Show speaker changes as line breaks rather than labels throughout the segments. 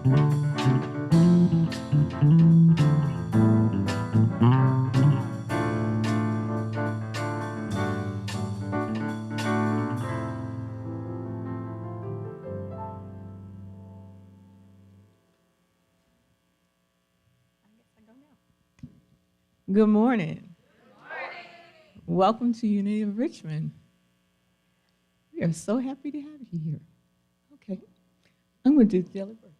Good morning. Welcome to Unity of Richmond. We are so happy to have you here. Okay, I'm going to do the daily word.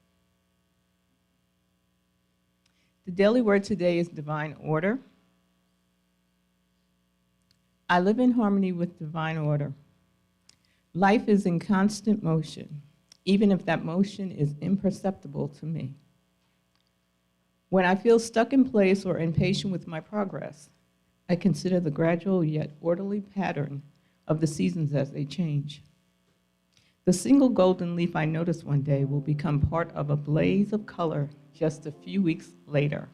The daily word today is divine order. I live in harmony with divine order. Life is in constant motion, even if that motion is imperceptible to me. When I feel stuck in place or impatient with my progress, I consider the gradual yet orderly pattern of the seasons as they change. The single golden leaf I noticed one day will become part of a blaze of color just a few weeks later.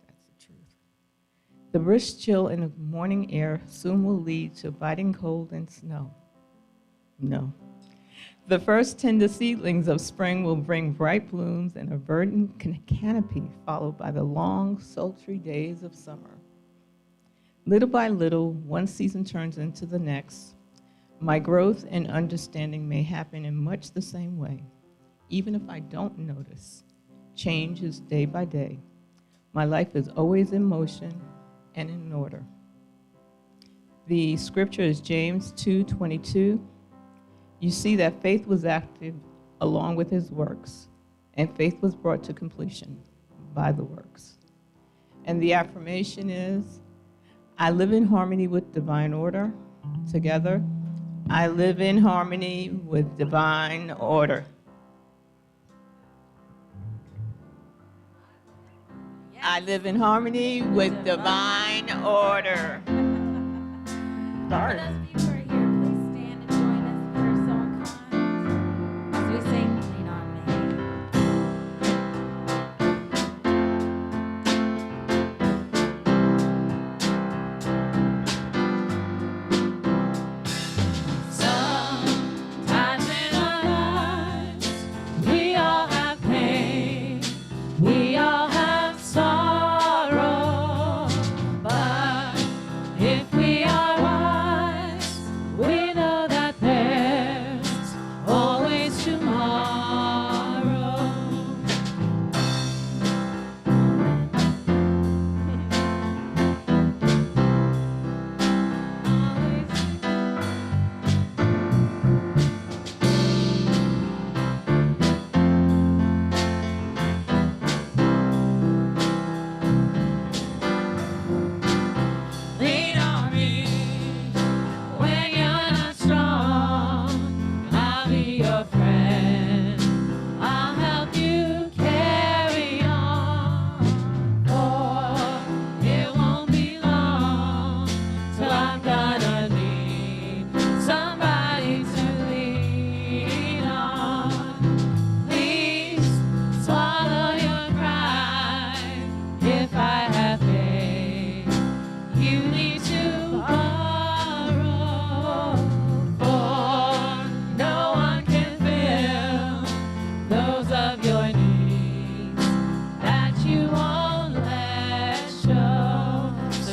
That's the truth. The brisk chill in the morning air soon will lead to biting cold and snow. No. The first tender seedlings of spring will bring bright blooms and a verdant canopy, followed by the long, sultry days of summer. Little by little, one season turns into the next. My growth and understanding may happen in much the same way. Even if I don't notice, change is day by day. My life is always in motion and in order. The scripture is James 2:22. You see that faith was active along with his works, and faith was brought to completion by the works. And the affirmation is, I live in harmony with divine order. Together, I live in harmony with divine order. Yes. I live in harmony with divine order. Sorry.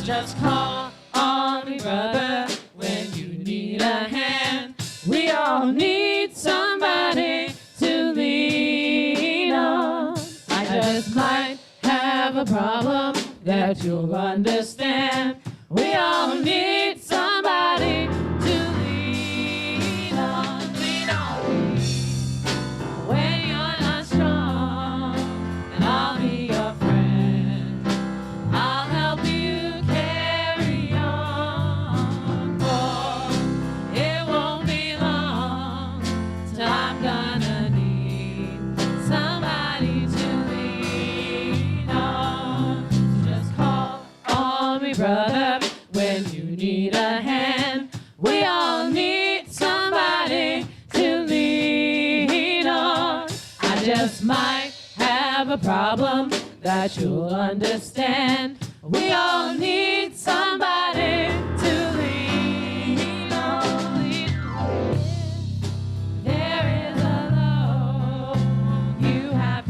Just call on me, brother, when you need a hand. We all need somebody to lean on. I just might have a problem that you'll understand. We all need somebody to lean on. Lean on me when you're not strong, and I'll be your friend. I'll help you carry on, for it won't be long till I'm gonna need somebody to lean on. So just call on me, brother, when you need a hand. We all need somebody to lean on. I just might have a problem that you'll understand. We all need somebody to lean on. There is a load you have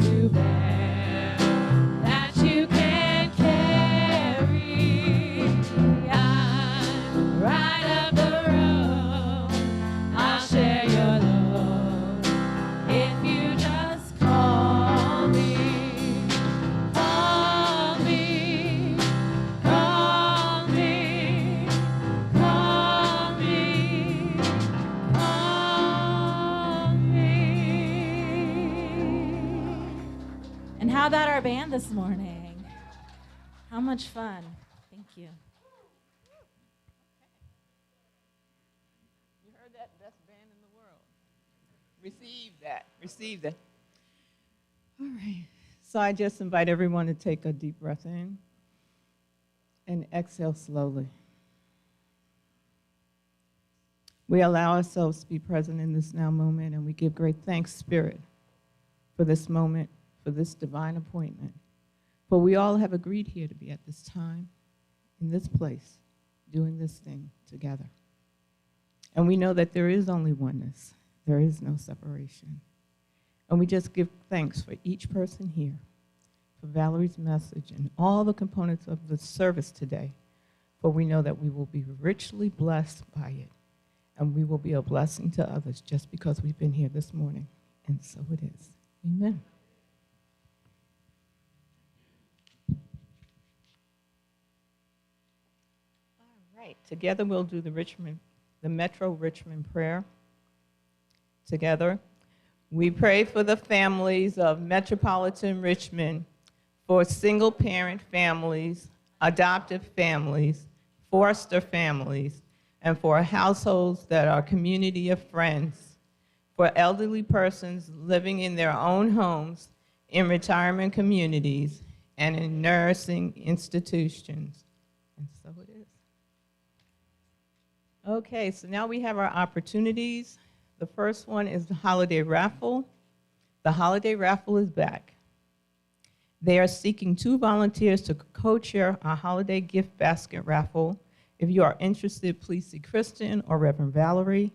And how about our band this morning? How much fun. Thank you.
You heard that? Best band in the world. Receive that. Receive that. All right. So I just invite everyone to take a deep breath in and exhale slowly. We allow ourselves to be present in this now moment, and we give great thanks, Spirit, for this moment, for this divine appointment. For we all have agreed here to be at this time, in this place, doing this thing together. And we know that there is only oneness. There is no separation. And we just give thanks for each person here, for Valerie's message and all the components of the service today, for we know that we will be richly blessed by it, and we will be a blessing to others just because we've been here this morning. And so it is. Amen. All right. Together we'll do the Metro Richmond prayer. Together. We pray for the families of metropolitan Richmond, for single-parent families, adoptive families, foster families, and for households that are community of friends, for elderly persons living in their own homes, in retirement communities, and in nursing institutions. And so it is. Okay, so now we have our opportunities. The first one is the holiday raffle. The holiday raffle is back. They are seeking 2 volunteers to co-chair our holiday gift basket raffle. If you are interested, please see Kristen or Reverend Valorie.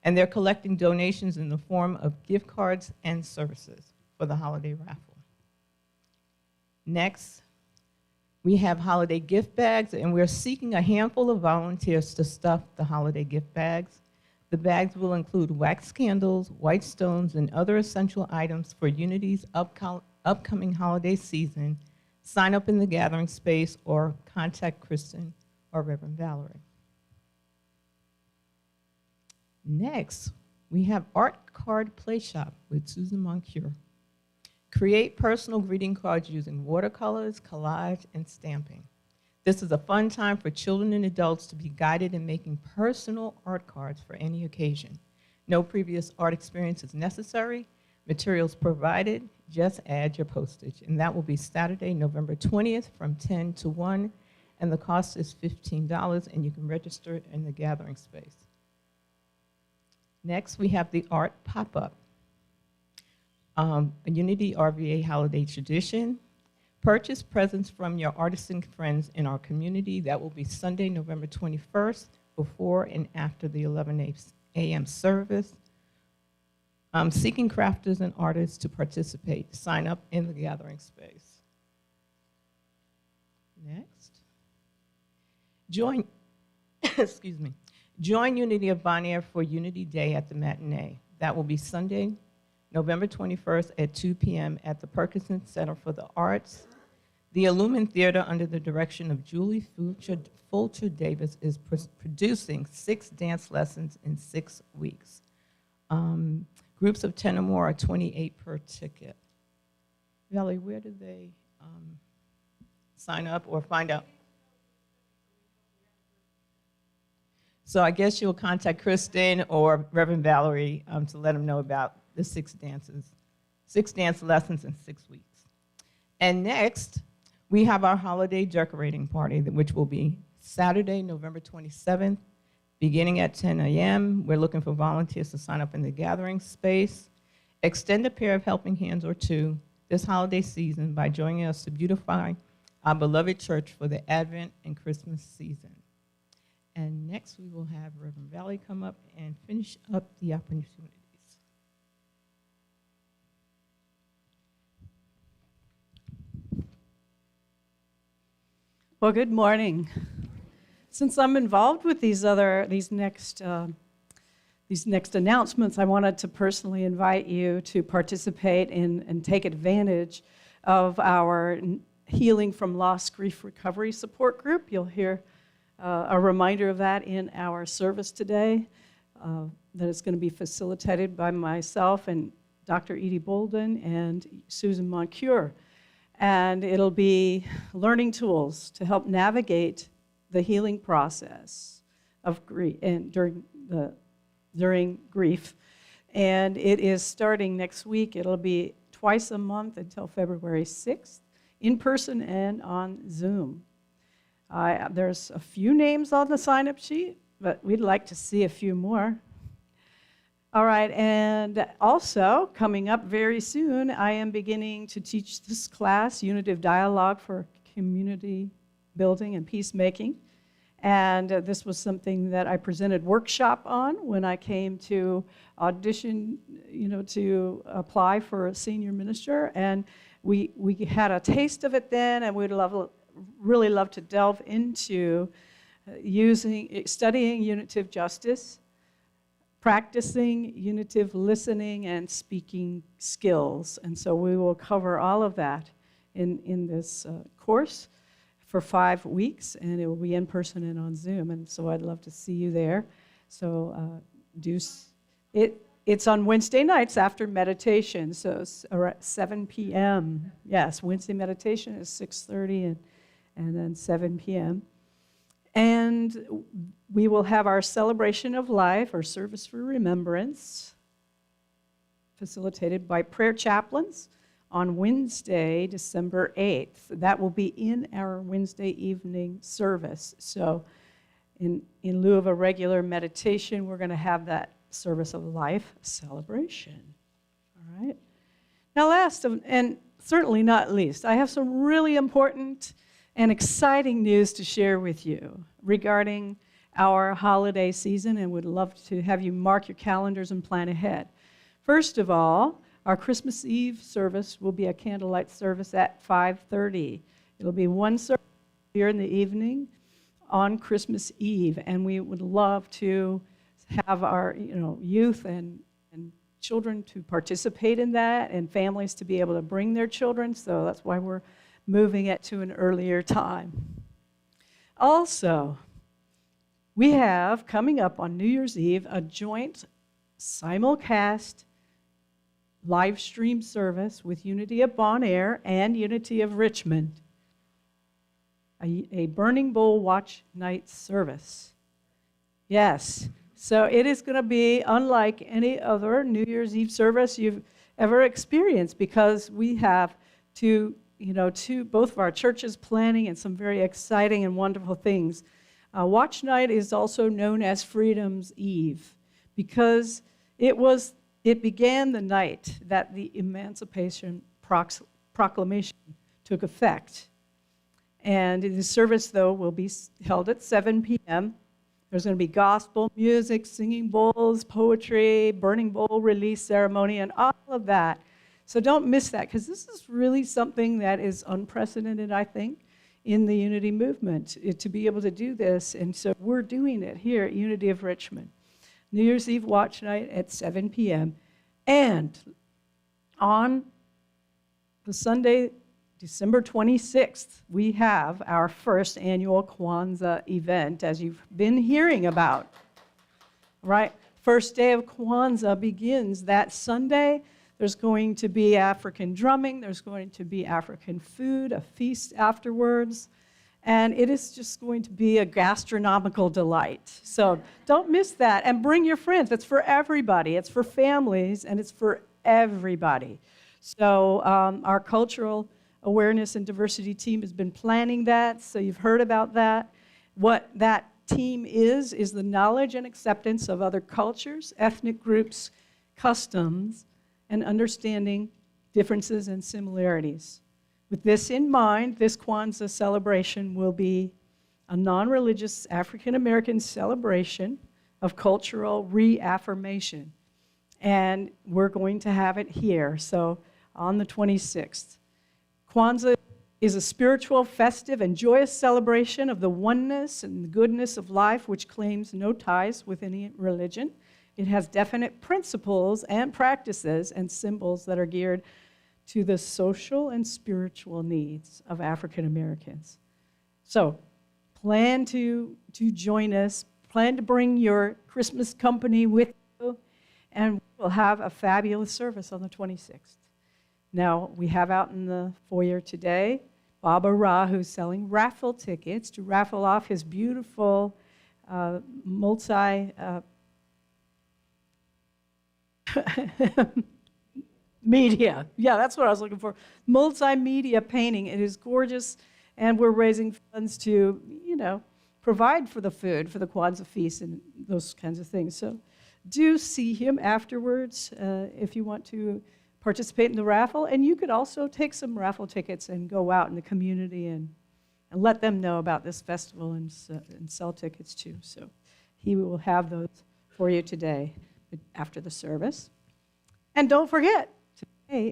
And they're collecting donations in the form of gift cards and services for the holiday raffle. Next, we have holiday gift bags, and we're seeking a handful of volunteers to stuff the holiday gift bags. The bags will include wax candles, white stones, and other essential items for Unity's upcoming holiday season. Sign up in the gathering space or contact Kristen or Reverend Valorie. Next, we have Art Card Play Shop with Susan Moncure. Create personal greeting cards using watercolors, collage, and stamping. This is a fun time for children and adults to be guided in making personal art cards for any occasion. No previous art experience is necessary. Materials provided, just add your postage. And that will be Saturday, November 20th from 10 to 1. And the cost is $15, and you can register in the gathering space. Next, we have the Art Pop-Up, a Unity RVA holiday tradition. Purchase presents from your artisan friends in our community. That will be Sunday, November 21st, before and after the 11 a.m. service. Seeking crafters and artists to participate. Sign up in the gathering space. Next. Join Unity of Bon Air for Unity Day at the matinee. That will be Sunday, November 21st at 2 p.m. at the Perkinson Center for the Arts. The Illumin Theater, under the direction of Julie Fulcher Davis, is producing 6 dance lessons in 6 weeks. Groups of 10 or more are $28 per ticket. Valerie, where do they sign up or find out? So I guess you'll contact Kristen or Reverend Valorie to let them know about the 6 dance lessons in 6 weeks. And next, we have our holiday decorating party, which will be Saturday, November 27th, beginning at 10 a.m. We're looking for volunteers to sign up in the gathering space. Extend a pair of helping hands or 2 this holiday season by joining us to beautify our beloved church for the Advent and Christmas season. And next, we will have Reverend Valley come up and finish up the opportunities.
Well, good morning. Since I'm involved with these next announcements, I wanted to personally invite you to participate in and take advantage of our Healing from Loss Grief Recovery support group. You'll hear a reminder of that in our service today, that is going to be facilitated by myself and Dr. Edie Bolden and Susan Moncure. And it'll be learning tools to help navigate the healing process of grief and during grief. And it is starting next week. It'll be twice a month until February 6th, in person and on Zoom. There's a few names on the sign-up sheet, but we'd like to see a few more. All right, and also coming up very soon, I am beginning to teach this class, Unitive Dialogue for Community Building and Peacemaking. And this was something that I presented workshop on when I came to audition, to apply for a senior minister. And we had a taste of it then, and we'd really love to delve into studying unitive justice, practicing unitive listening and speaking skills. And so we will cover all of that in this course for 5 weeks, and it will be in person and on Zoom. And so I'd love to see you there. So it's on Wednesday nights after meditation, so it's around 7 p.m. Yes, Wednesday meditation is 6:30 and then 7 p.m. And we will have our celebration of life, or service for remembrance, facilitated by prayer chaplains on Wednesday, December 8th. That will be in our Wednesday evening service. So in lieu of a regular meditation, we're going to have that service of life celebration. All right. Now last, and certainly not least, I have some really important and exciting news to share with you regarding our holiday season, and would love to have you mark your calendars and plan ahead. First of all, our Christmas Eve service will be a candlelight service at 5:30. It'll be one service here in the evening on Christmas Eve, and we would love to have our youth and children to participate in that, and families to be able to bring their children. So that's why we're moving it to an earlier time. Also, we have coming up on New Year's Eve a joint simulcast live stream service with Unity of Bon Air and Unity of Richmond, a Burning Bowl Watch Night service. Yes, so it is going to be unlike any other New Year's Eve service you've ever experienced, because we have both of our churches planning and some very exciting and wonderful things. Watch Night is also known as Freedom's Eve, because it began the night that the Emancipation Proclamation took effect. And the service, though, will be held at 7 p.m. There's going to be gospel music, singing bowls, poetry, burning bowl release ceremony, and all of that. So don't miss that, because this is really something that is unprecedented, I think, in the Unity movement, to be able to do this. And so we're doing it here at Unity of Richmond. New Year's Eve watch night at 7 p.m. And on the Sunday, December 26th, we have our first annual Kwanzaa event, as you've been hearing about. Right? First day of Kwanzaa begins that Sunday. There's going to be African drumming. There's going to be African food, a feast afterwards. And it is just going to be a gastronomical delight. So don't miss that. And bring your friends. It's for everybody. It's for families, and it's for everybody. So our cultural awareness and diversity team has been planning that. So you've heard about that. What that team is the knowledge and acceptance of other cultures, ethnic groups, customs, and understanding differences and similarities. With this in mind, this Kwanzaa celebration will be a non-religious African-American celebration of cultural reaffirmation. And we're going to have it here, so on the 26th. Kwanzaa is a spiritual, festive, and joyous celebration of the oneness and the goodness of life, which claims no ties with any religion. It has definite principles and practices and symbols that are geared to the social and spiritual needs of African Americans. So plan to join us, plan to bring your Christmas company with you, and we'll have a fabulous service on the 26th. Now, we have out in the foyer today Baba Ra, who's selling raffle tickets to raffle off his beautiful media. Yeah, that's what I was looking for. Multimedia painting. It is gorgeous, and we're raising funds to, provide for the food, for the Kwanzaa feast and those kinds of things. So do see him afterwards if you want to participate in the raffle. And you could also take some raffle tickets and go out in the community and let them know about this festival and sell tickets too. So he will have those for you today after the service. And don't forget, today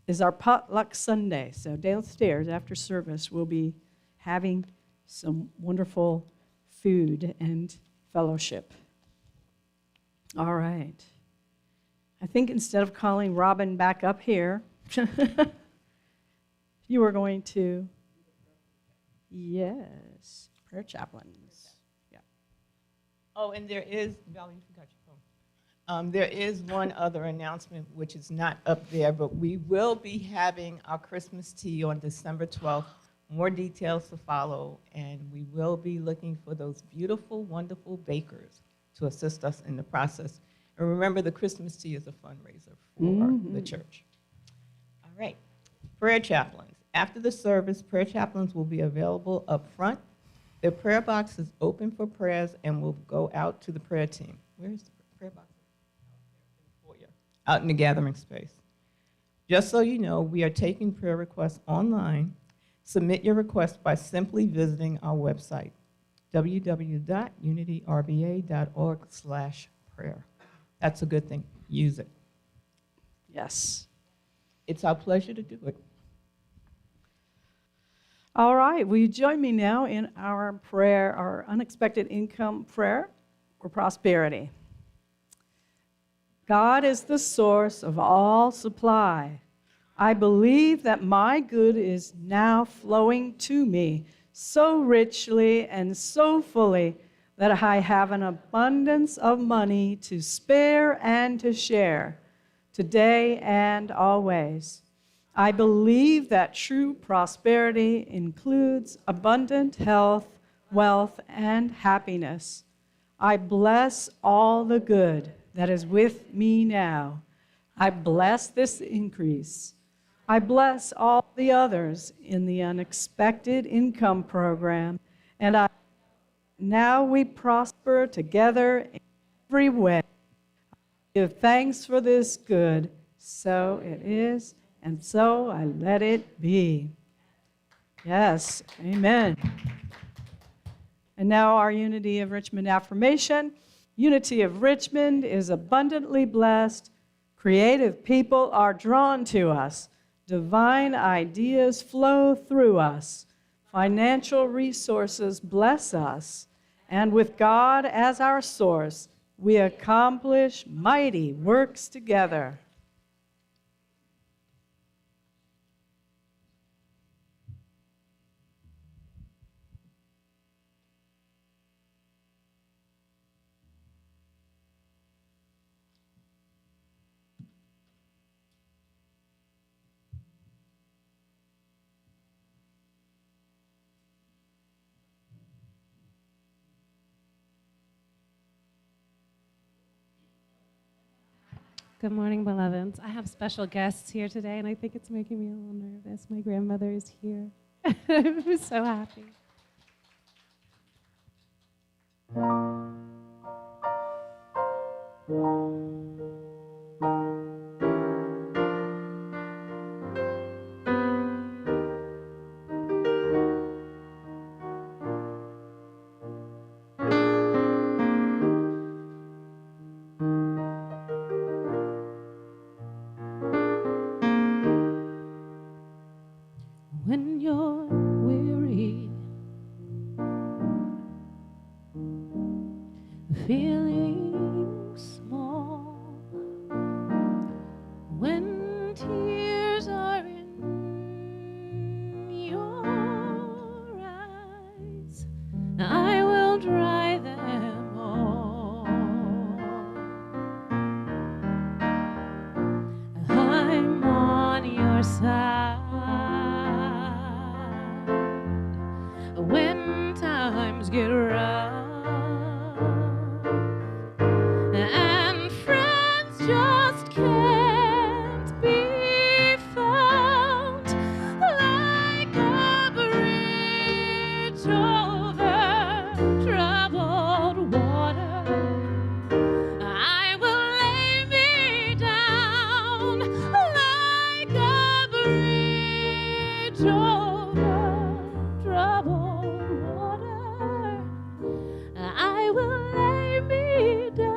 is our potluck Sunday. So downstairs after service, we'll be having some wonderful food and fellowship. All right. I think instead of calling Robin back up here, you are going to, yes, prayer chaplains. Yeah.
Oh, and there is, Valerie, you forgot your phone. There is one other announcement, which is not up there, but we will be having our Christmas tea on December 12th. More details to follow, and we will be looking for those beautiful, wonderful bakers to assist us in the process. And remember, the Christmas tea is a fundraiser for the church. All right, prayer chaplains. After the service, prayer chaplains will be available up front. The prayer box is open for prayers and will go out to the prayer team. Where's the prayer box? Out in the gathering space. Just so you know, we are taking prayer requests online. Submit your request by simply visiting our website, www.unityrba.org/prayer. That's a good thing. Use it.
Yes.
It's our pleasure to do it.
All right. Will you join me now in our prayer, our unexpected income prayer for prosperity? God is the source of all supply. I believe that my good is now flowing to me so richly and so fully that I have an abundance of money to spare and to share, today and always. I believe that true prosperity includes abundant health, wealth, and happiness. I bless all the good that is with me now. I bless this increase. I bless all the others in the unexpected income program, and now we prosper together in every way. Give thanks for this good. So it is, and so I let it be. Yes, amen. And now our Unity of Richmond affirmation. Unity of Richmond is abundantly blessed. Creative people are drawn to us. Divine ideas flow through us. Financial resources bless us. And with God as our source, we accomplish mighty works together.
Good morning, beloveds. I have special guests here today, and I think it's making me a little nervous. My grandmother is here. I'm so happy. When you're weary, feeling small, when tears are in your eyes, I will dry them all. side when times get rough and friends just can't be found, like a bridge over troubled water. I will lay me down like a bridge over troubled water. I will lay me down.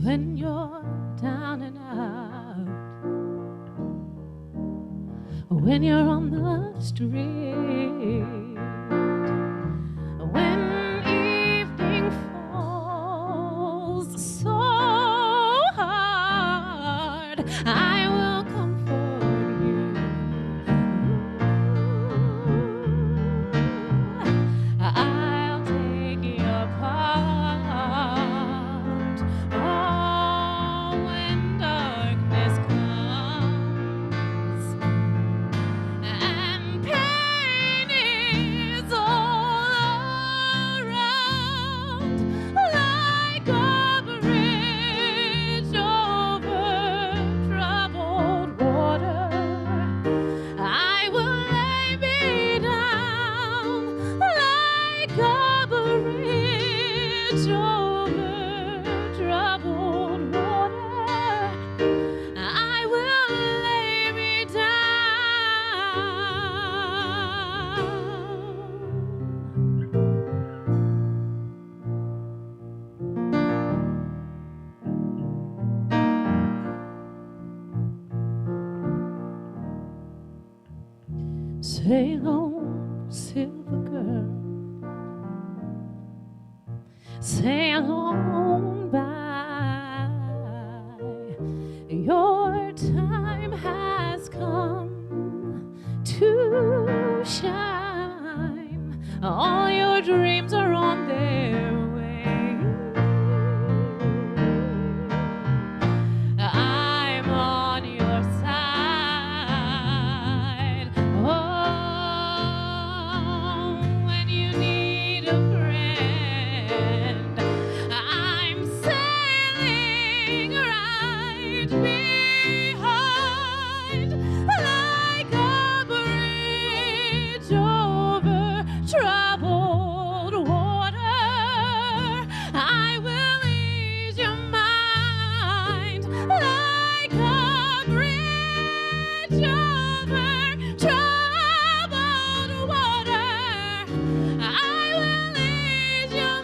When you're down and out, when you're on the street, when evening falls so hard, I will comfort you. I'll take your part. Oh, when darkness comes and pain is all around, like a bridge over troubled water, I will lay me down like a bridge over troubled water. I will lay me down. Sail on, silver girl, sail on by. Your time has come to shine. All your dreams are on their way. I'm on your side. Oh, when you need a friend, I'm sailing right behind, like a bridge over troubled water. I will ease your mind, like a bridge over troubled water. I will ease your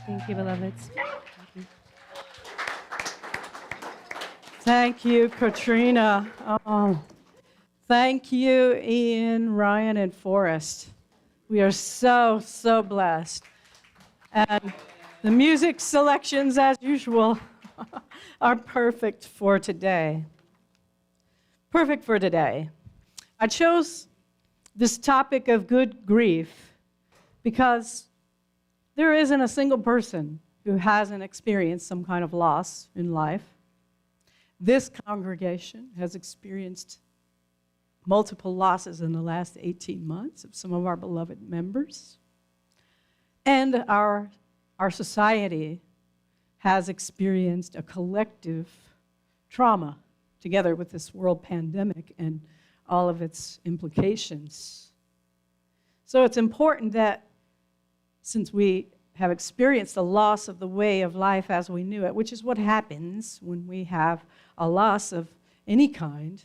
Thank you, beloveds.
Thank you, Katrina. Oh, thank you, Ian, Ryan, and Forrest. We are so, so blessed. And the music selections, as usual, are perfect for today. Perfect for today. I chose this topic of good grief because there isn't a single person who hasn't experienced some kind of loss in life. This congregation has experienced multiple losses in the last 18 months of some of our beloved members. And our society has experienced a collective trauma together with this world pandemic and all of its implications. So it's important that since we have experienced the loss of the way of life as we knew it, which is what happens when we have a loss of any kind,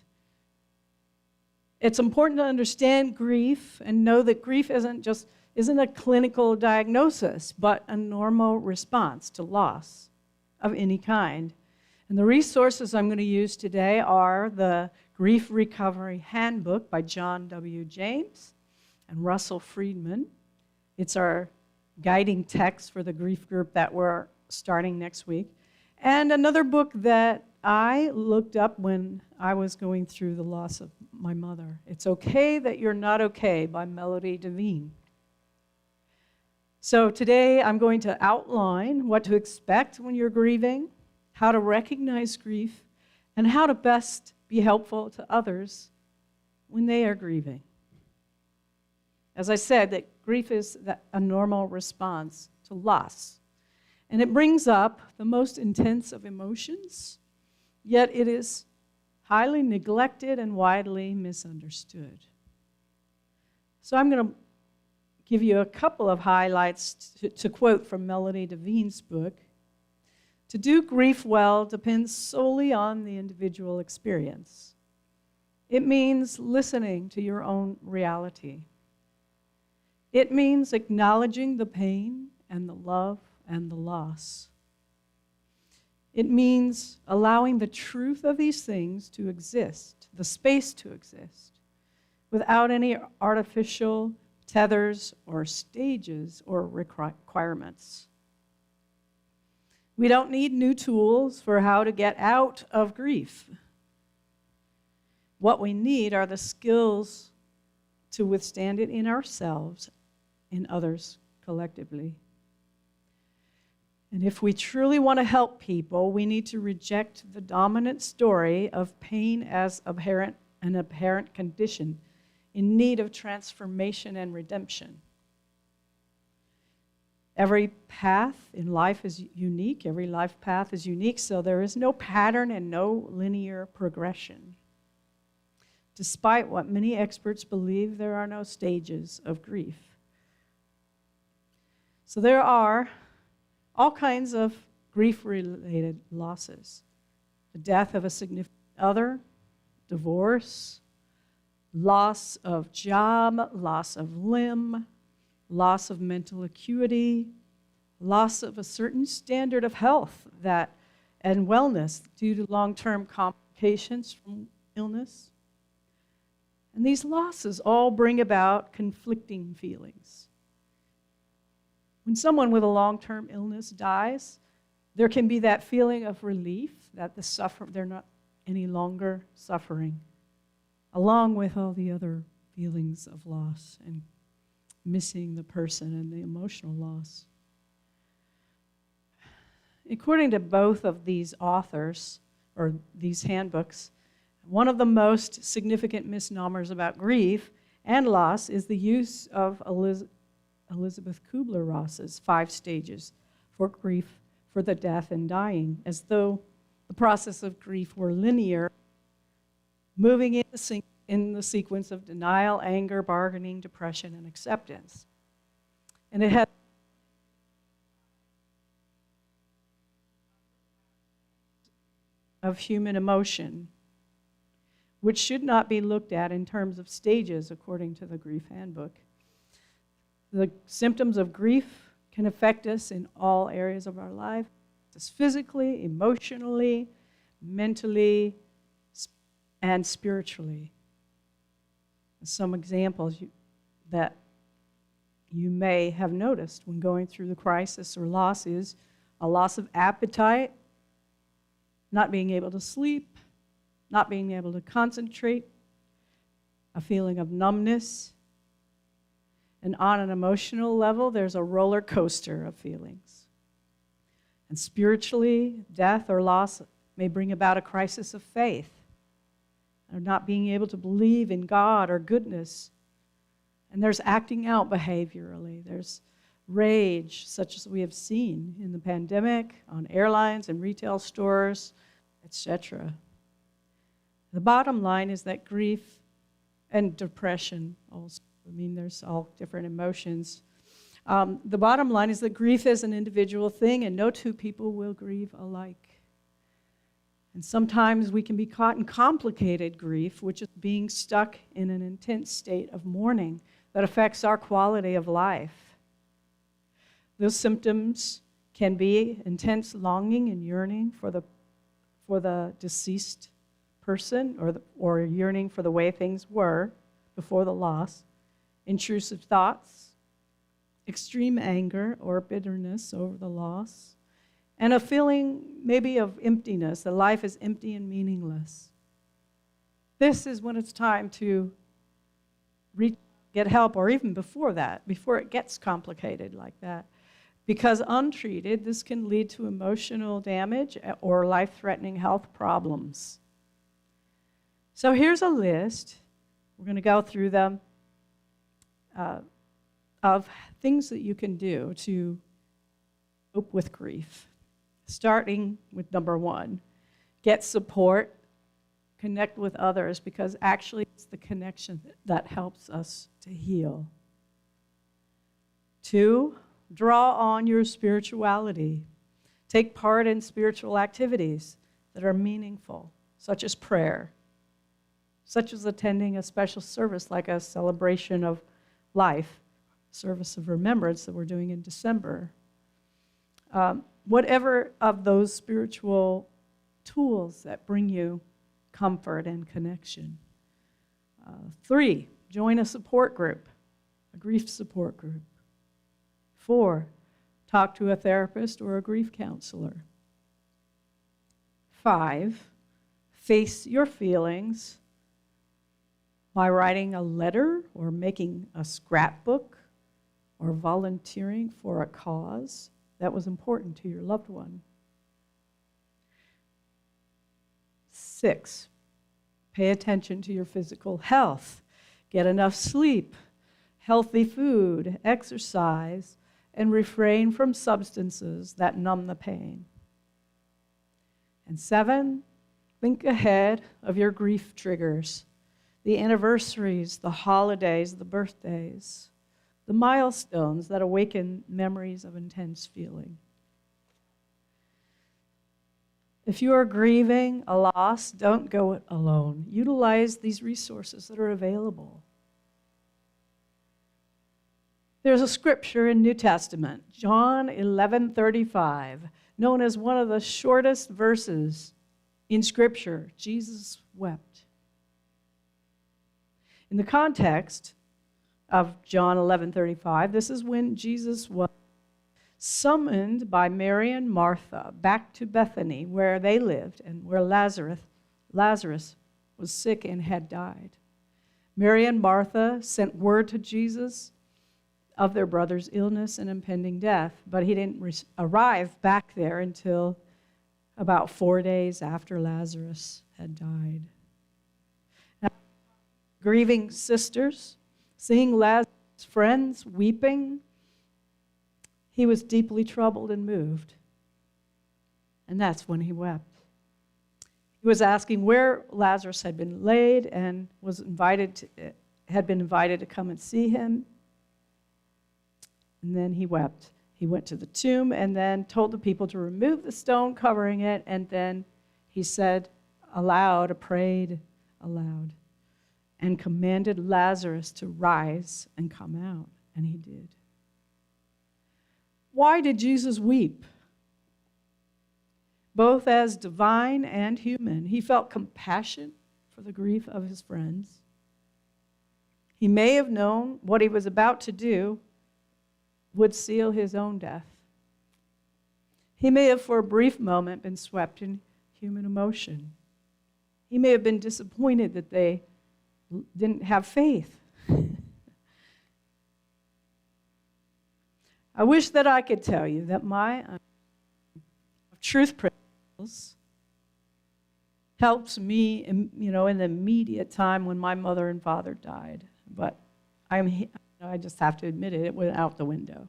it's important to understand grief and know that grief isn't a clinical diagnosis, but a normal response to loss of any kind. And the resources I'm going to use today are the Grief Recovery Handbook by John W. James and Russell Friedman. It's our guiding text for the grief group that we're starting next week. And another book that I looked up when I was going through the loss of my mother. It's Okay That You're Not Okay by Melody Devine. So today I'm going to outline what to expect when you're grieving, how to recognize grief, and how to best be helpful to others when they are grieving. As I said, that grief is a normal response to loss. And it brings up the most intense of emotions, yet it is highly neglected and widely misunderstood. So I'm going to give you a couple of highlights to quote from Melody Devine's book. To do grief well depends solely on the individual experience. It means listening to your own reality. It means acknowledging the pain and the love and the loss. It means allowing the truth of these things to exist, the space to exist, without any artificial tethers or stages or requirements. We don't need new tools for how to get out of grief. What we need are the skills to withstand it in ourselves and others collectively. And if we truly want to help people, we need to reject the dominant story of pain as an apparent condition in need of transformation and redemption. Every path in life is unique. Every life path is unique, so there is no pattern and no linear progression. Despite what many experts believe, there are no stages of grief. So there are all kinds of grief-related losses. The death of a significant other, divorce, loss of job, loss of limb, loss of mental acuity, loss of a certain standard of health and wellness due to long-term complications from illness. And these losses all bring about conflicting feelings. When someone with a long-term illness dies, there can be that feeling of relief that they're not any longer suffering, along with all the other feelings of loss and missing the person and the emotional loss. According to both of these authors, or these handbooks, one of the most significant misnomers about grief and loss is the use of Elizabeth Kubler-Ross's 5 stages for grief, for the death and dying, as though the process of grief were linear, moving in the sequence of denial, anger, bargaining, depression, and acceptance. And it had of human emotion, which should not be looked at in terms of stages, according to the Grief Handbook. The symptoms of grief can affect us in all areas of our life, just physically, emotionally, mentally, and spiritually. Some examples that you may have noticed when going through the crisis or loss is a loss of appetite, not being able to sleep, not being able to concentrate, a feeling of numbness. And on an emotional level, there's a roller coaster of feelings. And spiritually, death or loss may bring about a crisis of faith, or not being able to believe in God or goodness. And there's acting out behaviorally. There's rage, such as we have seen in the pandemic, on airlines and retail stores, etc. The bottom line is that grief and depression also, there's all different emotions. The bottom line is that grief is an individual thing, and no two people will grieve alike. And sometimes we can be caught in complicated grief, which is being stuck in an intense state of mourning that affects our quality of life. Those symptoms can be intense longing and yearning for the deceased person, or yearning for the way things were before the loss, intrusive thoughts, extreme anger or bitterness over the loss, and a feeling maybe of emptiness, that life is empty and meaningless. This is when it's time to get help, or even before that, before it gets complicated like that. Because untreated, this can lead to emotional damage or life-threatening health problems. So here's a list. We're going to go through them of things that you can do to cope with grief. Starting with number 1, get support, connect with others, because actually it's the connection that helps us to heal. 2, draw on your spirituality. Take part in spiritual activities that are meaningful, such as prayer, such as attending a special service like a celebration of life, service of remembrance that we're doing in December. Whatever of those spiritual tools that bring you comfort and connection. 3, join a support group, a grief support group. 4, talk to a therapist or a grief counselor. 5, face your feelings by writing a letter or making a scrapbook or volunteering for a cause that was important to your loved one. 6, pay attention to your physical health. Get enough sleep, healthy food, exercise, and refrain from substances that numb the pain. And 7, think ahead of your grief triggers, the anniversaries, the holidays, the birthdays, the milestones that awaken memories of intense feeling. If you are grieving a loss, don't go it alone. Utilize these resources that are available. There's a scripture in New Testament, John 11:35, known as one of the shortest verses in Scripture. Jesus wept. In the context of John 11:35, this is when Jesus was summoned by Mary and Martha back to Bethany, where they lived and where Lazarus was sick and had died. Mary and Martha sent word to Jesus of their brother's illness and impending death, but he didn't arrive back there until about 4 days after Lazarus had died. Now, grieving sisters, seeing Lazarus' friends weeping, he was deeply troubled and moved. And that's when he wept. He was asking where Lazarus had been laid and had been invited to come and see him. And then he wept. He went to the tomb and then told the people to remove the stone covering it, and then he said aloud, prayed aloud, and commanded Lazarus to rise and come out, and he did. Why did Jesus weep? Both as divine and human, he felt compassion for the grief of his friends. He may have known what he was about to do would seal his own death. He may have for a brief moment been swept in human emotion. He may have been disappointed that they didn't have faith. I wish that I could tell you that my truth principles helps me, in the immediate time when my mother and father died. But I just have to admit it went out the window.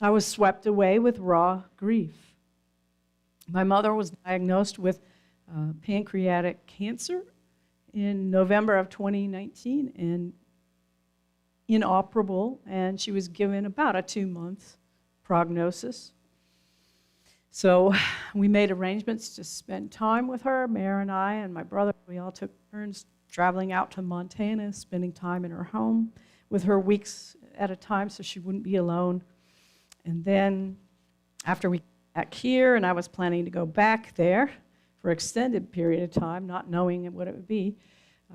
I was swept away with raw grief. My mother was diagnosed with pancreatic cancer in November of 2019 and inoperable, and she was given about a 2-month prognosis. So we made arrangements to spend time with her, Mare and I and my brother. We all took turns traveling out to Montana, spending time in her home with her weeks at a time so she wouldn't be alone. And then after we got back here, and I was planning to go back there for an extended period of time, not knowing what it would be,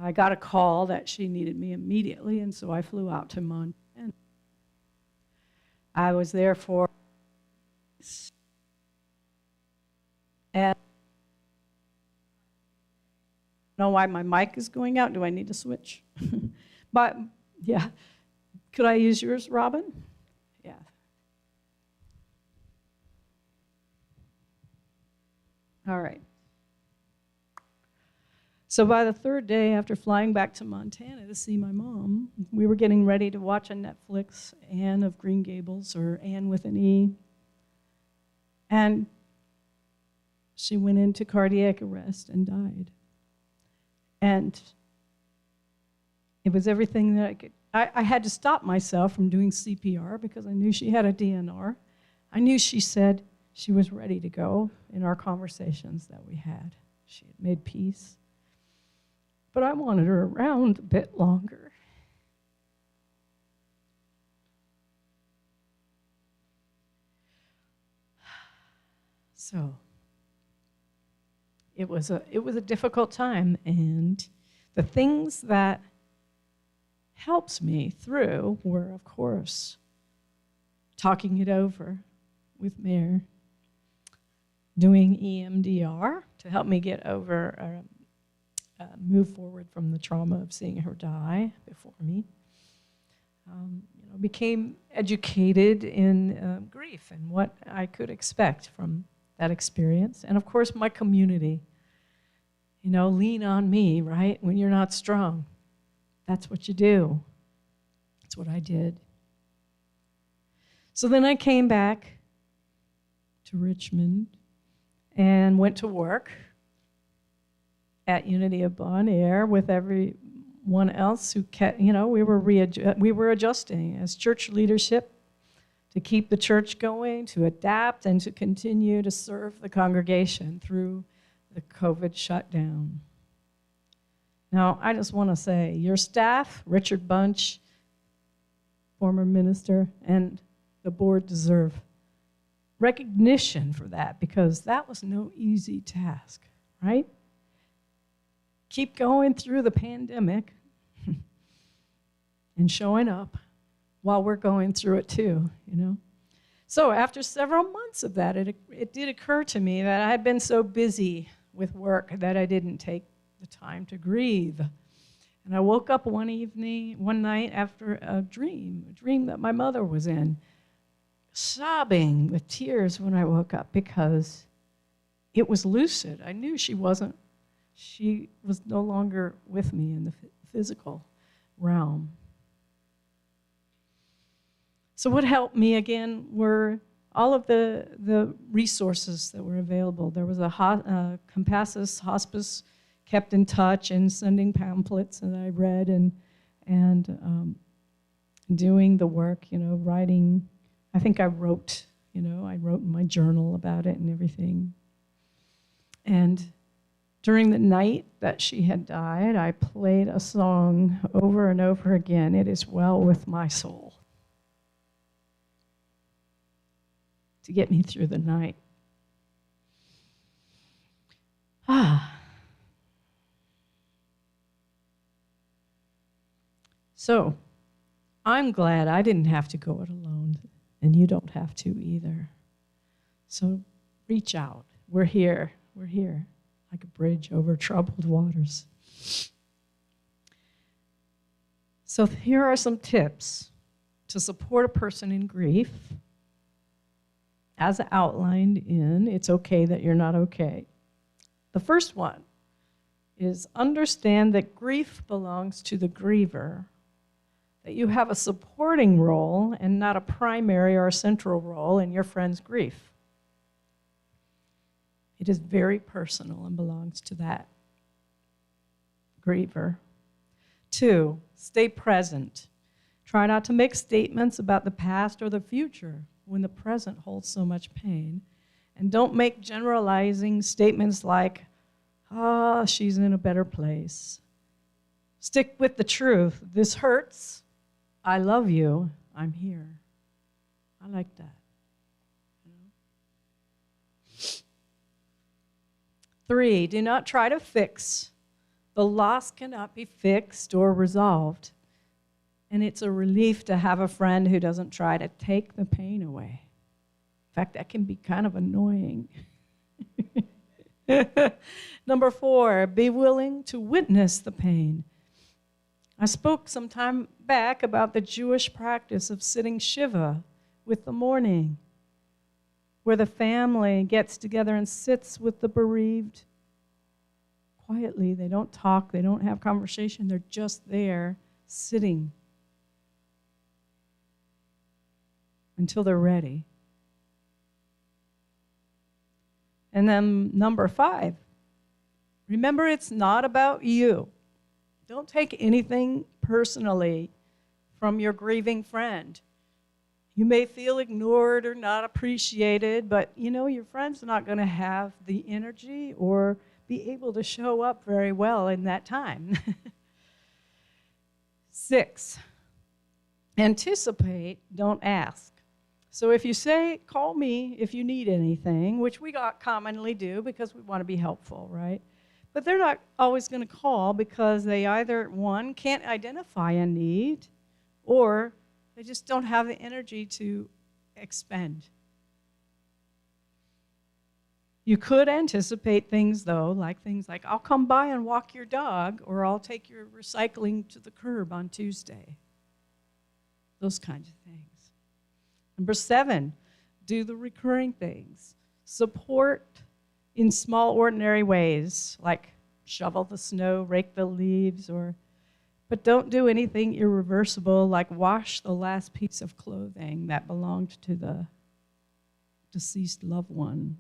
I got a call that she needed me immediately, and so I flew out to Montana. I was there for, and I don't know why my mic is going out. Do I need to switch? But yeah, could I use yours, Robin? Yeah. All right. So by the third day after flying back to Montana to see my mom, we were getting ready to watch on Netflix Anne of Green Gables, or Anne with an E. And she went into cardiac arrest and died. And it was everything that I could. I had to stop myself from doing CPR because I knew she had a DNR. I knew she said she was ready to go in our conversations that we had. She had made peace. But I wanted her around a bit longer. So it was a difficult time, and the things that helped me through were, of course, talking it over with Mare, doing EMDR to help me get over, move forward from the trauma of seeing her die before me. Became educated in grief and what I could expect from that experience. And of course, my community. Lean on me, right? When you're not strong. That's what you do. That's what I did. So then I came back to Richmond and went to work at Unity of Bon Air with everyone else who kept, we were adjusting as church leadership to keep the church going, to adapt, and to continue to serve the congregation through the COVID shutdown. Now, I just want to say, your staff, Richard Bunch, former minister, and the board deserve recognition for that, because that was no easy task, right? Keep going through the pandemic and showing up while we're going through it too, So after several months of that, it did occur to me that I had been so busy with work that I didn't take the time to grieve. And I woke up one night after a dream that my mother was in, sobbing with tears when I woke up because it was lucid. I knew she was no longer with me in the physical realm. So what helped me again were all of the resources that were available. There was a Compassus hospice kept in touch and sending pamphlets that I read and doing the work, writing. I think I wrote in my journal about it and everything. And during the night that she had died, I played a song over and over again, "It Is Well With My Soul," to get me through the night. So, I'm glad I didn't have to go it alone, and you don't have to either. So, reach out. We're here, like a bridge over troubled waters. So, here are some tips to support a person in grief. As outlined in It's Okay That You're Not Okay. The first one is understand that grief belongs to the griever, that you have a supporting role and not a primary or a central role in your friend's grief. It is very personal and belongs to that griever. 2, stay present. Try not to make statements about the past or the future when the present holds so much pain. And don't make generalizing statements like, she's in a better place. Stick with the truth. This hurts. I love you. I'm here. I like that. 3, do not try to fix. The loss cannot be fixed or resolved. And it's a relief to have a friend who doesn't try to take the pain away. In fact, that can be kind of annoying. Number 4, be willing to witness the pain. I spoke some time back about the Jewish practice of sitting Shiva with the mourning, where the family gets together and sits with the bereaved quietly. They don't talk, they don't have conversation, they're just there sitting until they're ready. And then number 5, remember it's not about you. Don't take anything personally from your grieving friend. You may feel ignored or not appreciated, but your friend's not going to have the energy or be able to show up very well in that time. 6, anticipate, don't ask. So if you say, call me if you need anything, which we commonly do because we want to be helpful, right? But they're not always going to call because they either, 1, can't identify a need, or they just don't have the energy to expend. You could anticipate things, though, like I'll come by and walk your dog, or I'll take your recycling to the curb on Tuesday. Those kinds of things. Number 7, do the recurring things. Support in small, ordinary ways, like shovel the snow, rake the leaves, but don't do anything irreversible, like wash the last piece of clothing that belonged to the deceased loved one.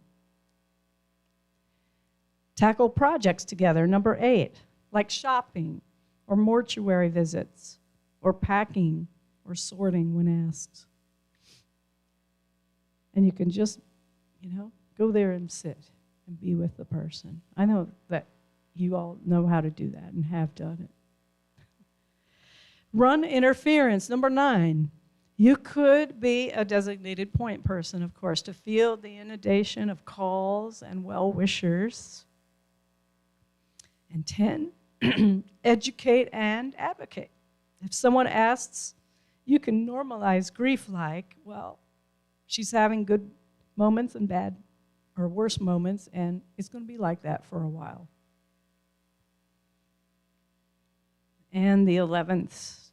Tackle projects together, number 8, like shopping or mortuary visits or packing or sorting when asked. And you can just, go there and sit and be with the person. I know that you all know how to do that and have done it. Run interference, number 9. You could be a designated point person, of course, to field the inundation of calls and well-wishers. And 10, educate and advocate. If someone asks, you can normalize grief like, well, she's having good moments and bad or worse moments, and it's going to be like that for a while. And the 11th,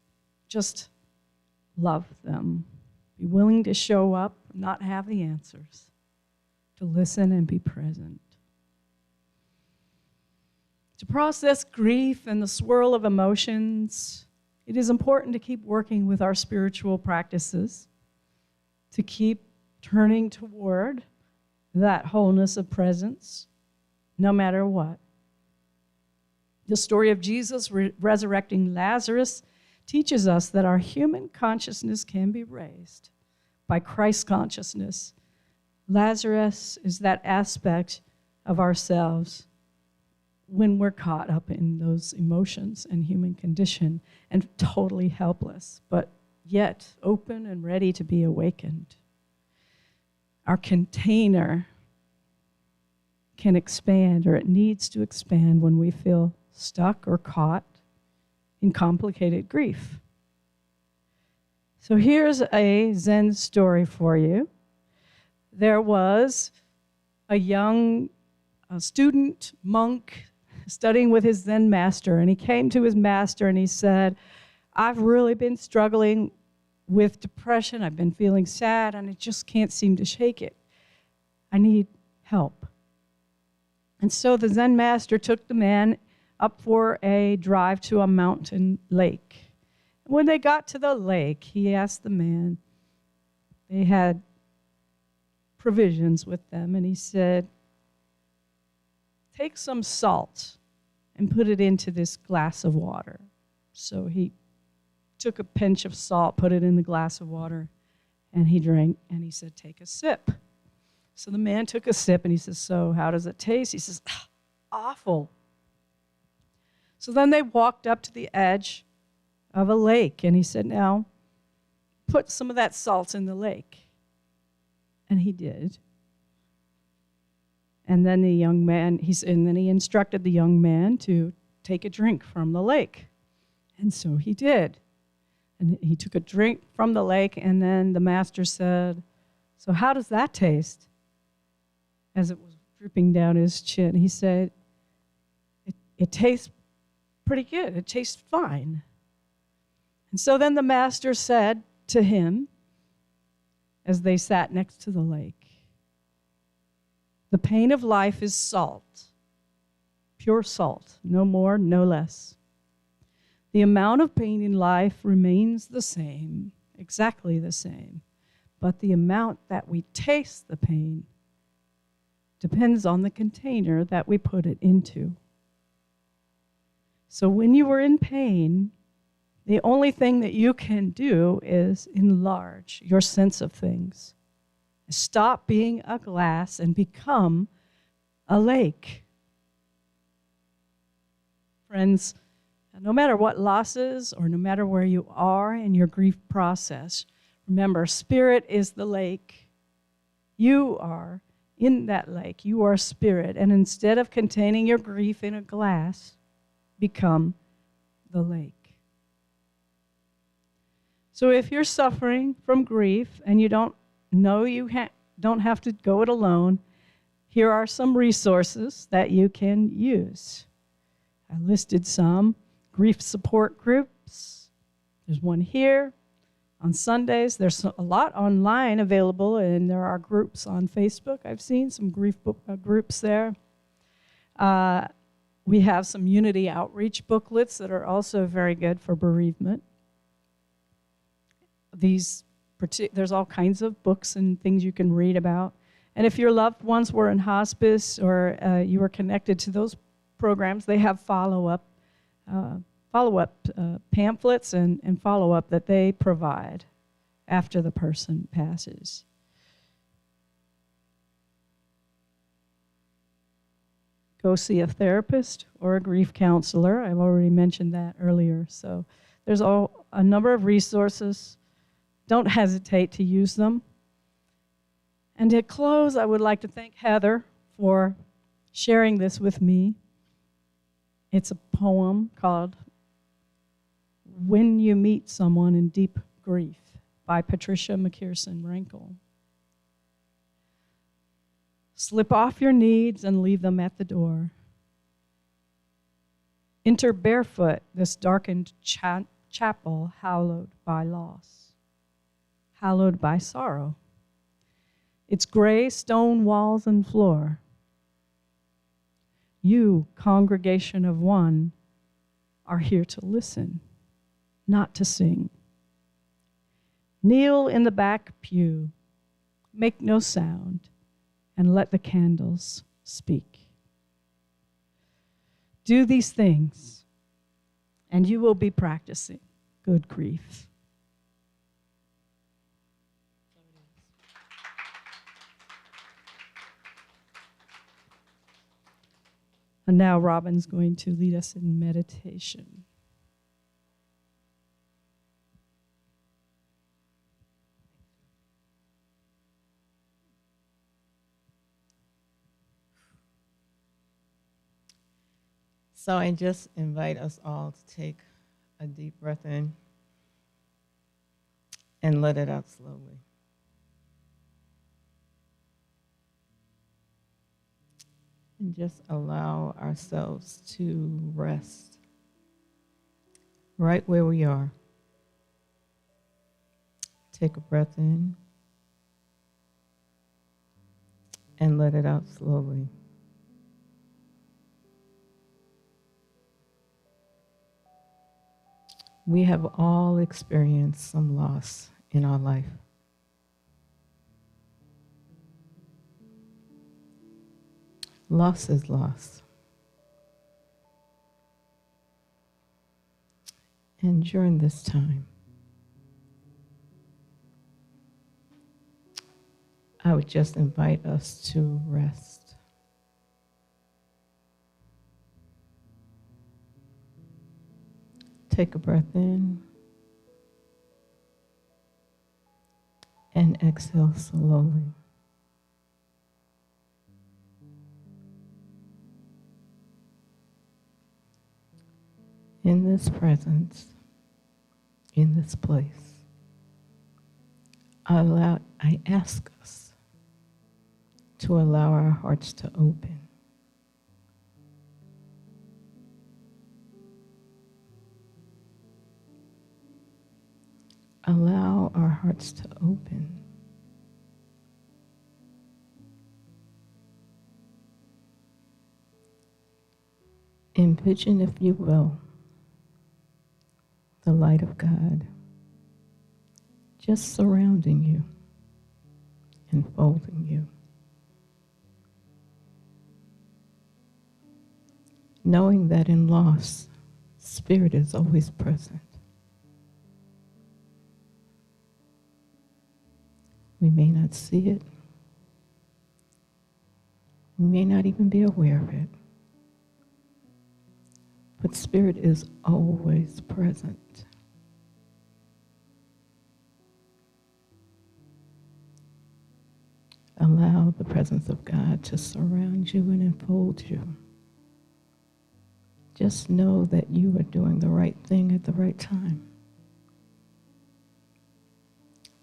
just love them. Be willing to show up, not have the answers, to listen and be present. To process grief and the swirl of emotions, it is important to keep working with our spiritual practices, to keep turning toward that wholeness of presence, no matter what. The story of Jesus resurrecting Lazarus teaches us that our human consciousness can be raised by Christ consciousness. Lazarus is that aspect of ourselves when we're caught up in those emotions and human condition and totally helpless, but yet open and ready to be awakened. Our container can expand, or it needs to expand when we feel stuck or caught in complicated grief. So here's a Zen story for you. There was a young student monk studying with his Zen master, and he came to his master and he said, I've really been struggling with depression. I've been feeling sad, and I just can't seem to shake it. I need help. And so the Zen master took the man up for a drive to a mountain lake. When they got to the lake, he asked the man, they had provisions with them, and he said, take some salt and put it into this glass of water. So he took a pinch of salt, put it in the glass of water, and he drank, and he said, take a sip. So the man took a sip, and he says, so how does it taste? He says, awful. So then they walked up to the edge of a lake, and he said, now, put some of that salt in the lake. And he did. And then and then he instructed the young man to take a drink from the lake. And so he did. And he took a drink from the lake, and then the master said, "So how does that taste?" As it was dripping down his chin, he said, it tastes pretty good. It tastes fine. And so then the master said to him, as they sat next to the lake, "The pain of life is salt, pure salt, no more, no less. The amount of pain in life remains the same, exactly the same, but the amount that we taste the pain depends on the container that we put it into. So when you are in pain, the only thing that you can do is enlarge your sense of things. Stop being a glass and become a lake." Friends, no matter what losses or no matter where you are in your grief process, remember, spirit is the lake. You are in that lake. You are spirit. And instead of containing your grief in a glass, become the lake. So if you're suffering from grief and you don't know you don't have to go it alone, here are some resources that you can use. I listed some. Grief support groups. There's one here. On Sundays, there's a lot online available, and there are groups on Facebook. I've seen some grief groups there. We have some unity outreach booklets that are also very good for bereavement. There's all kinds of books and things you can read about. And if your loved ones were in hospice or you were connected to those programs, they have follow-up pamphlets and follow-up that they provide after the person passes. Go see a therapist or a grief counselor. I've already mentioned that earlier. So there's a number of resources. Don't hesitate to use them. And to close, I would like to thank Heather for sharing this with me. It's a poem called "When You Meet Someone in Deep Grief" by Patricia McKerson Rankle. Slip off your needs and leave them at the door. Enter barefoot this darkened chapel hallowed by loss, hallowed by sorrow. Its gray stone walls and floor. You, congregation of one, are here to listen, not to sing. Kneel in the back pew, make no sound, and let the candles speak. Do these things, and you will be practicing good grief. And now Robin's going to lead us in meditation.
So I just invite us all to take a deep breath in and let it out slowly. And just allow ourselves to rest right where we are. Take a breath in and let it out slowly. We have all experienced some loss in our life. Loss is loss. And during this time, I would just invite us to rest. Take a breath in and exhale slowly. in this presence, in this place, I ask us to allow our hearts to open. Allow our hearts to open. Envision, if you will, the light of God just surrounding you, enfolding you. Knowing that in loss, Spirit is always present. We may not see it. We may not even be aware of it. But Spirit is always present. Allow the presence of God to surround you and enfold you. Just know that you are doing the right thing at the right time.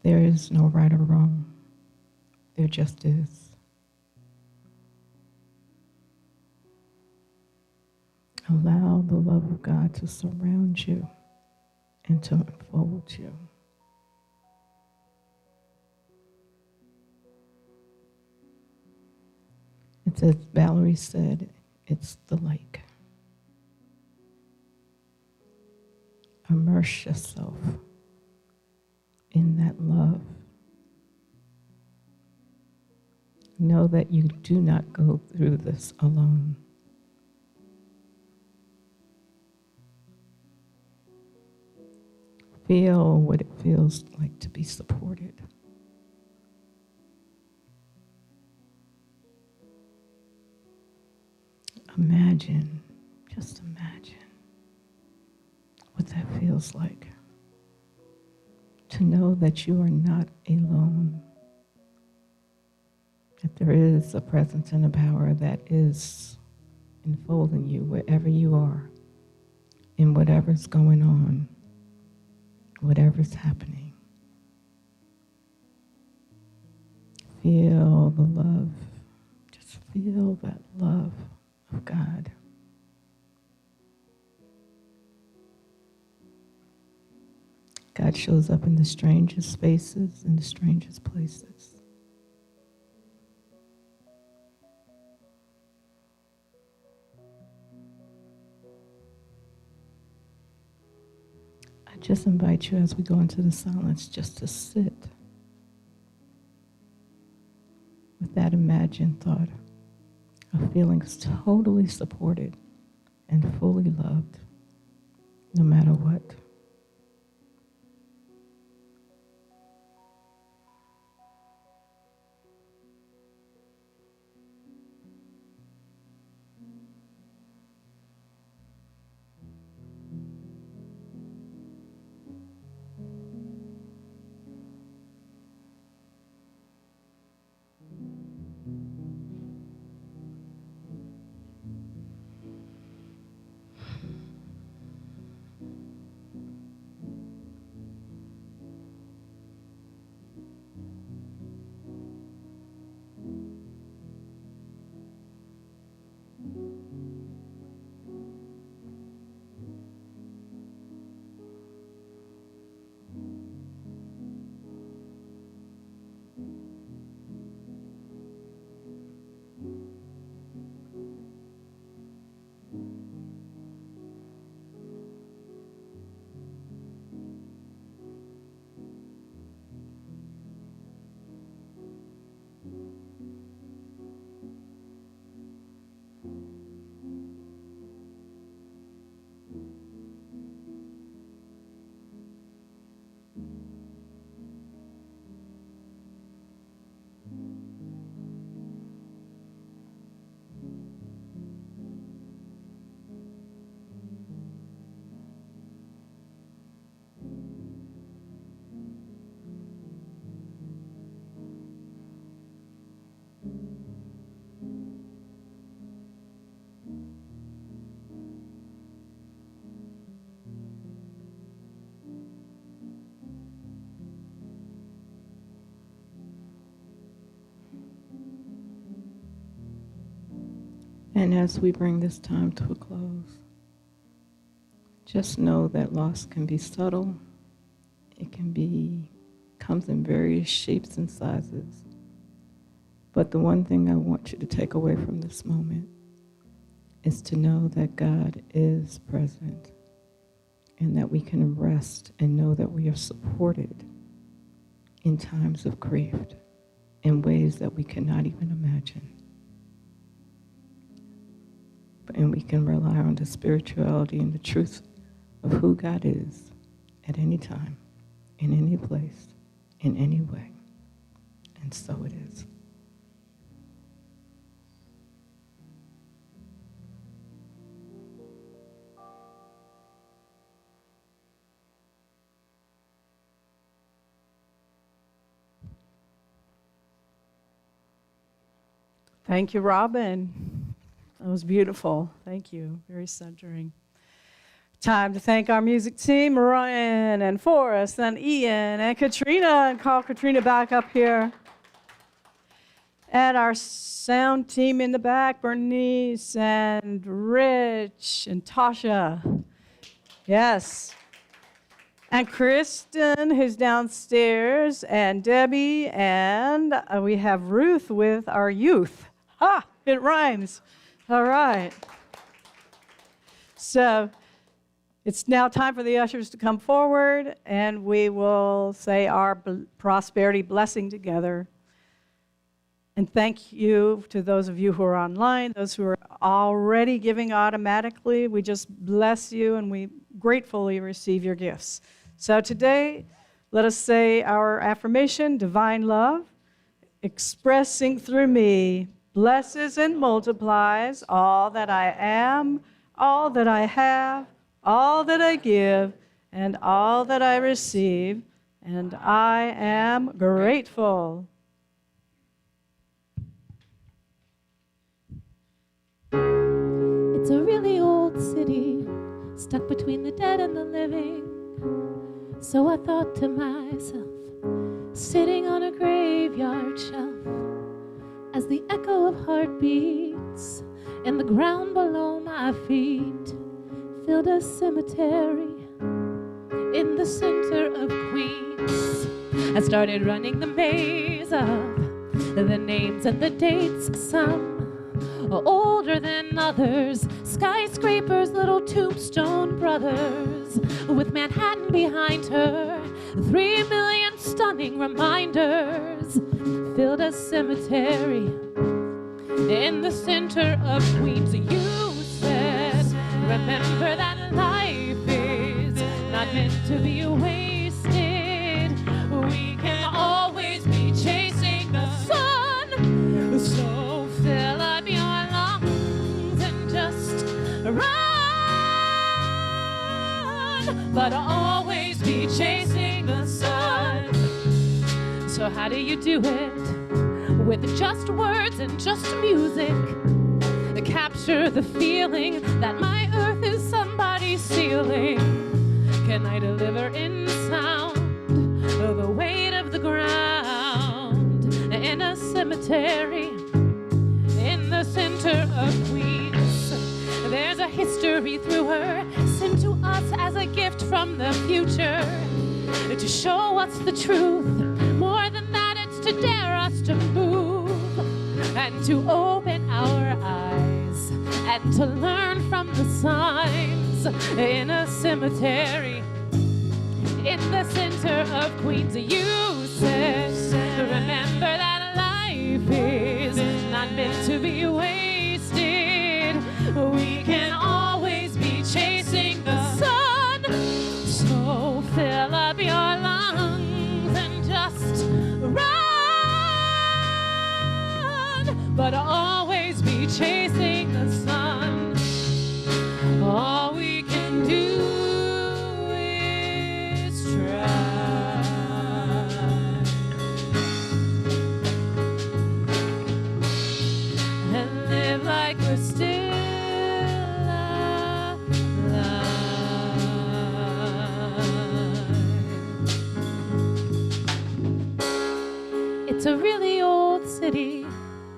There is no right or wrong. There just is. Allow the love of God to surround you and to enfold you. It's as Valorie said, it's the lake. Immerse yourself in that love. Know that you do not go through this alone. Feel what it feels like to be supported. Imagine, just imagine what that feels like. To know that you are not alone. That there is a presence and a power that is enfolding you wherever you are, in whatever's going on, whatever's happening. Feel the love. Just feel that love of God. God shows up in the strangest spaces, in the strangest places. I just invite you as we go into the silence just to sit with that imagined thought of feeling totally supported and fully loved, no matter what. And as we bring this time to a close, just know that loss can be subtle. It comes in various shapes and sizes. But the one thing I want you to take away from this moment is to know that God is present and that we can rest and know that we are supported in times of grief in ways that we cannot even imagine. And we can rely on the spirituality and the truth of who God is at any time, in any place, in any way. And so it is.
Thank you, Robin. That was beautiful. Thank you. Very centering. Time to thank our music team, Ryan and Forrest and Ian and Katrina, and call Katrina back up here. And our sound team in the back, Bernice and Rich and Tasha. Yes. And Kristen, who's downstairs, and Debbie, and we have Ruth with our youth. Ha! It rhymes. All right. So it's now time for the ushers to come forward, and we will say our prosperity blessing together. And thank you to those of you who are online, those who are already giving automatically. We just bless you, and we gratefully receive your gifts. So today, let us say our affirmation, divine love, expressing through me, blesses and multiplies all that I am, all that I have, all that I give, and all that I receive, and I am grateful.
It's a really old city, stuck between the dead and the living. So I thought to myself, sitting on a graveyard shelf, as the echo of heartbeats in the ground below my feet filled a cemetery in the center of Queens. I started running the maze of the names and the dates, some older than others, skyscrapers, little tombstone brothers, with Manhattan behind her, 3 million stunning reminders filled a cemetery in the center of Queens. You said, remember that life is not meant to be wasted. We can always be chasing the sun. So fill up your lungs and just run, but always be chasing the sun. So how do you do it? With just words and just music, capture the feeling that my earth is somebody's ceiling. Can I deliver in sound the weight of the ground in a cemetery in the center of Queens? There's a history through her, sent to us as a gift from the future, to show us the truth. More than that, it's to dare us to move and to open our eyes and to learn from the signs in a cemetery in the center of Queens. You said, remember that life is not meant to be wasted. We can always be chasing the sun. So fill up your lungs and just run, but always be chasing the sun. All we can do is try. And live like we're still alive. It's a really old city,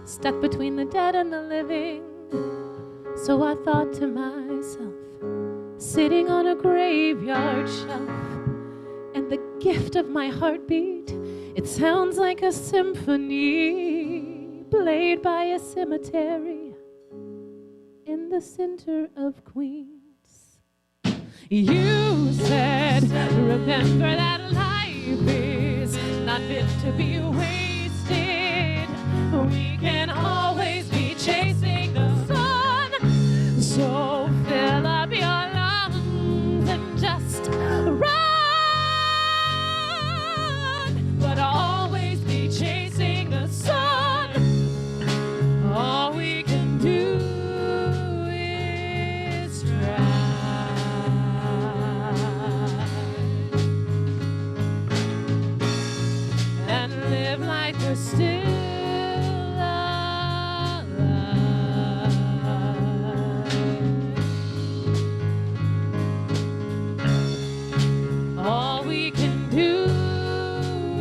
stuck between the dead and the living. So I thought to myself, sitting on a graveyard shelf, and the gift of my heartbeat, it sounds like a symphony played by a cemetery in the center of Queens. You said, remember that life is not fit to be wasted. We can always be chasing the sun. So fill up your lungs and just run. But always be chasing the sun. All we can do is try. And live like we're still all we can do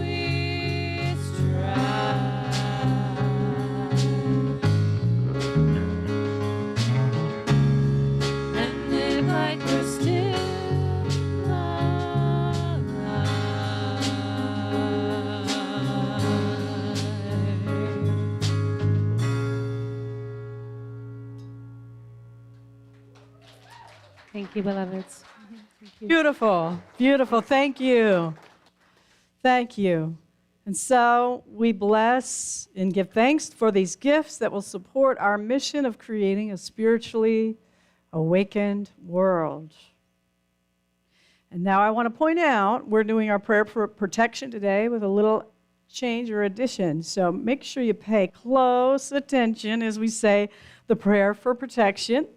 is try. And live like we're still Thank you, beloveds.
Beautiful, beautiful. Thank you. Thank you. And so we bless and give thanks for these gifts that will support our mission of creating a spiritually awakened world. And now I want to point out, we're doing our prayer for protection today with a little change or addition. So make sure you pay close attention as we say the prayer for protection.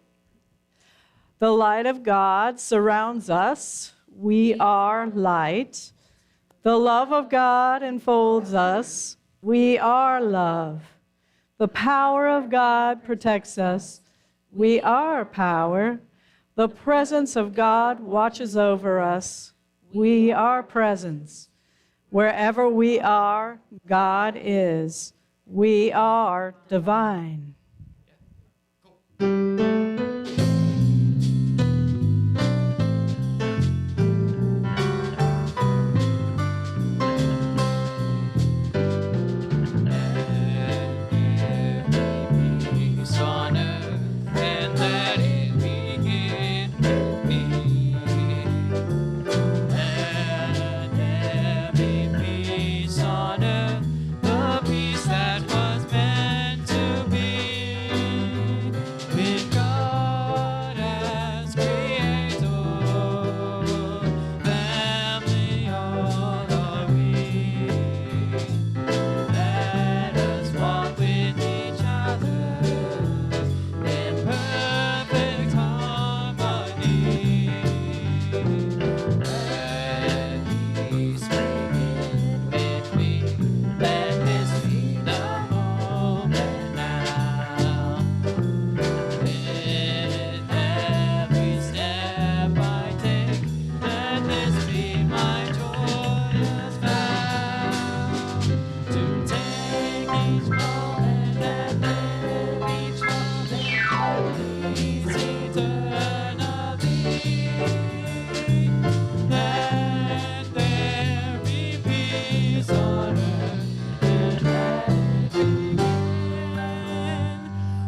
The light of God surrounds us. We are light. The love of God enfolds us. We are love. The power of God protects us. We are power. The presence of God watches over us. We are presence. Wherever we are, God is. We are divine.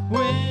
When